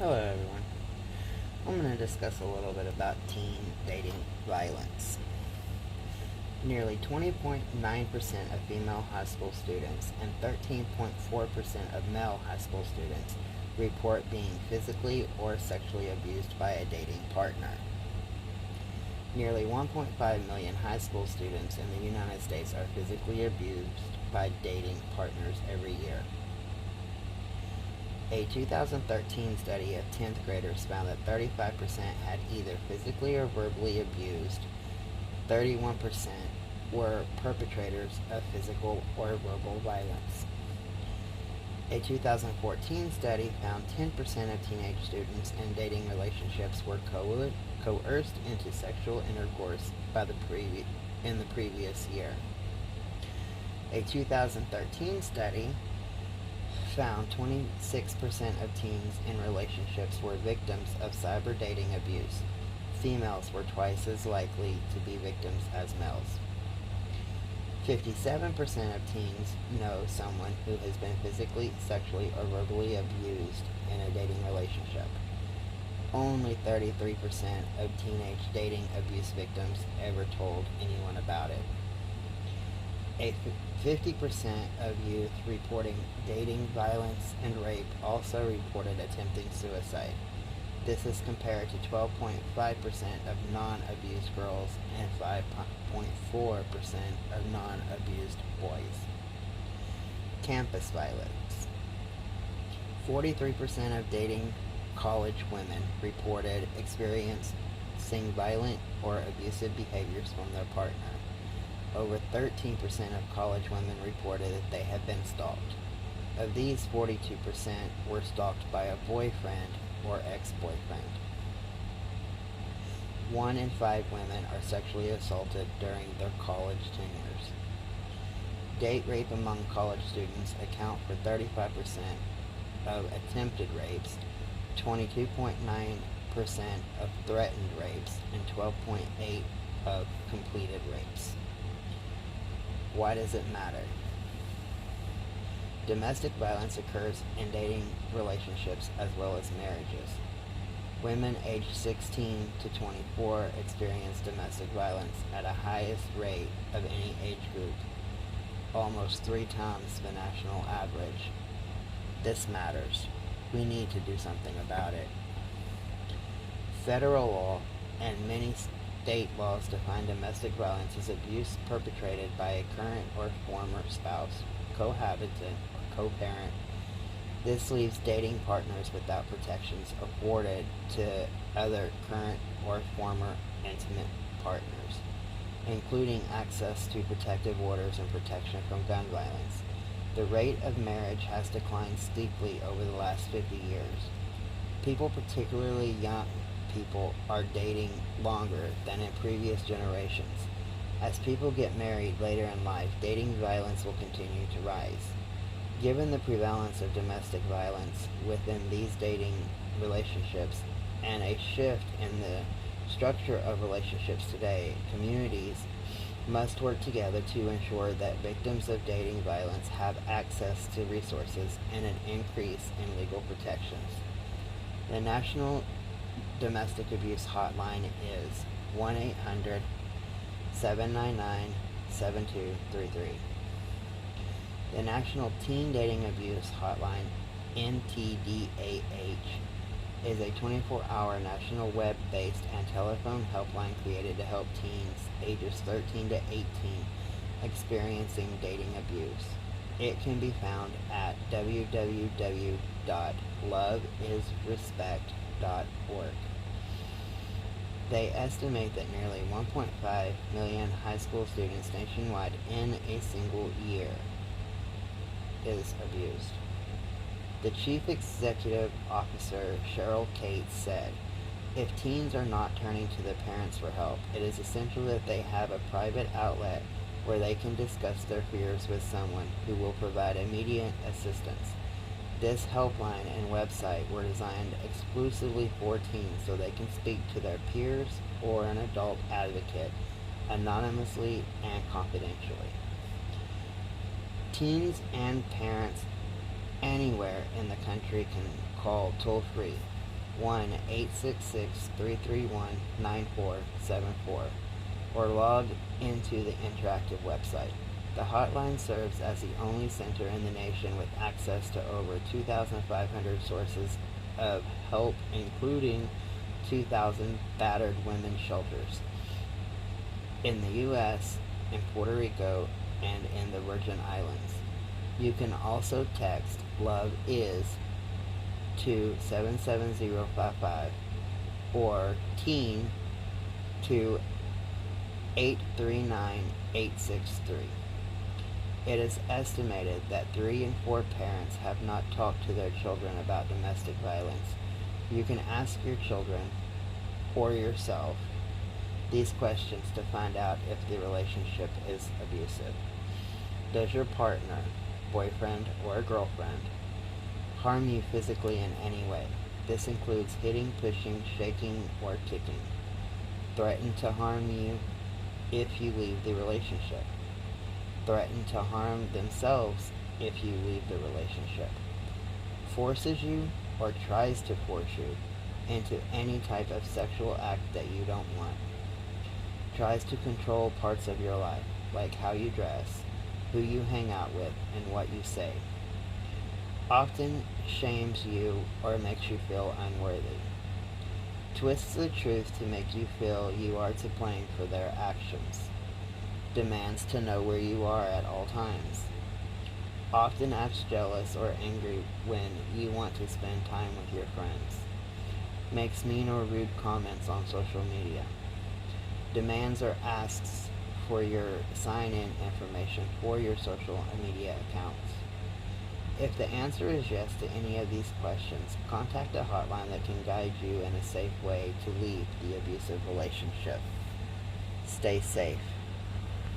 Hello, everyone. I'm going to discuss a little bit about teen dating violence. Nearly 20.9% of female high school students and 13.4% of male high school students report being physically or sexually abused by a dating partner. Nearly 1.5 million high school students in the United States are physically abused by dating partners every year. A 2013 study of 10th graders found that 35% had either physically or verbally abused, 31% were perpetrators of physical or verbal violence. A 2014 study found 10% of teenage students in dating relationships were coerced into sexual intercourse in the previous year. A 2013 study found 26% of teens in relationships were victims of cyber dating abuse. Females were twice as likely to be victims as males. 57% of teens know someone who has been physically, sexually, or verbally abused in a dating relationship. Only 33% of teenage dating abuse victims ever told anyone about it. 50% of youth reporting dating violence and rape also reported attempting suicide. This is compared to 12.5% of non-abused girls and 5.4% of non-abused boys. Campus violence. 43% of dating college women reported experiencing violent or abusive behaviors from their partner. Over 13% of college women reported that they had been stalked. Of these, 42% were stalked by a boyfriend or ex-boyfriend. 1 in 5 women are sexually assaulted during their college tenures. Date rape among college students account for 35% of attempted rapes, 22.9% of threatened rapes, and 12.8% of completed rapes. Why does it matter? Domestic violence occurs in dating relationships as well as marriages. Women aged 16 to 24 experience domestic violence at a highest rate of any age group, almost 3 times the national average. This matters. We need to do something about it. Federal law and many state laws define domestic violence as abuse perpetrated by a current or former spouse, cohabitant, or co-parent. This leaves dating partners without protections afforded to other current or former intimate partners, including access to protective orders and protection from gun violence. The rate of marriage has declined steeply over the last 50 years. People, particularly young people, are dating longer than in previous generations. As people get married later in life, dating violence will continue to rise. Given the prevalence of domestic violence within these dating relationships and a shift in the structure of relationships today, communities must work together to ensure that victims of dating violence have access to resources and an increase in legal protections. The National Domestic Abuse Hotline is 1-800-799-7233. The National Teen Dating Abuse Hotline, NTDAH, is a 24-hour national web-based and telephone helpline created to help teens ages 13 to 18 experiencing dating abuse. It can be found at www.loveisrespect.org. They estimate that nearly 1.5 million high school students nationwide in a single year is abused. The Chief Executive Officer, Cheryl Cates, said, "If teens are not turning to their parents for help, it is essential that they have a private outlet where they can discuss their fears with someone who will provide immediate assistance. This helpline and website were designed exclusively for teens so they can speak to their peers or an adult advocate anonymously and confidentially. Teens and parents anywhere in the country can call toll-free 1-866-331-9474 or log into the interactive website. The hotline serves as the only center in the nation with access to over 2,500 sources of help, including 2,000 battered women's shelters in the U.S., in Puerto Rico, and in the Virgin Islands. You can also text Love Is to 77055 or Teen to 839863. It is estimated that 3 in 4 parents have not talked to their children about domestic violence. You can ask your children or yourself these questions to find out if the relationship is abusive. Does your partner, boyfriend, or girlfriend harm you physically in any way? This includes hitting, pushing, shaking, or kicking. Threaten to harm you if you leave the relationship. Threaten to harm themselves if you leave the relationship. Forces you or tries to force you into any type of sexual act that you don't want. Tries to control parts of your life, like how you dress, who you hang out with, and what you say. Often shames you or makes you feel unworthy. Twists the truth to make you feel you are to blame for their actions. Demands to know where you are at all times. Often acts jealous or angry when you want to spend time with your friends. Makes mean or rude comments on social media. Demands or asks for your sign-in information for your social media accounts. If the answer is yes to any of these questions, contact a hotline that can guide you in a safe way to leave the abusive relationship. Stay safe.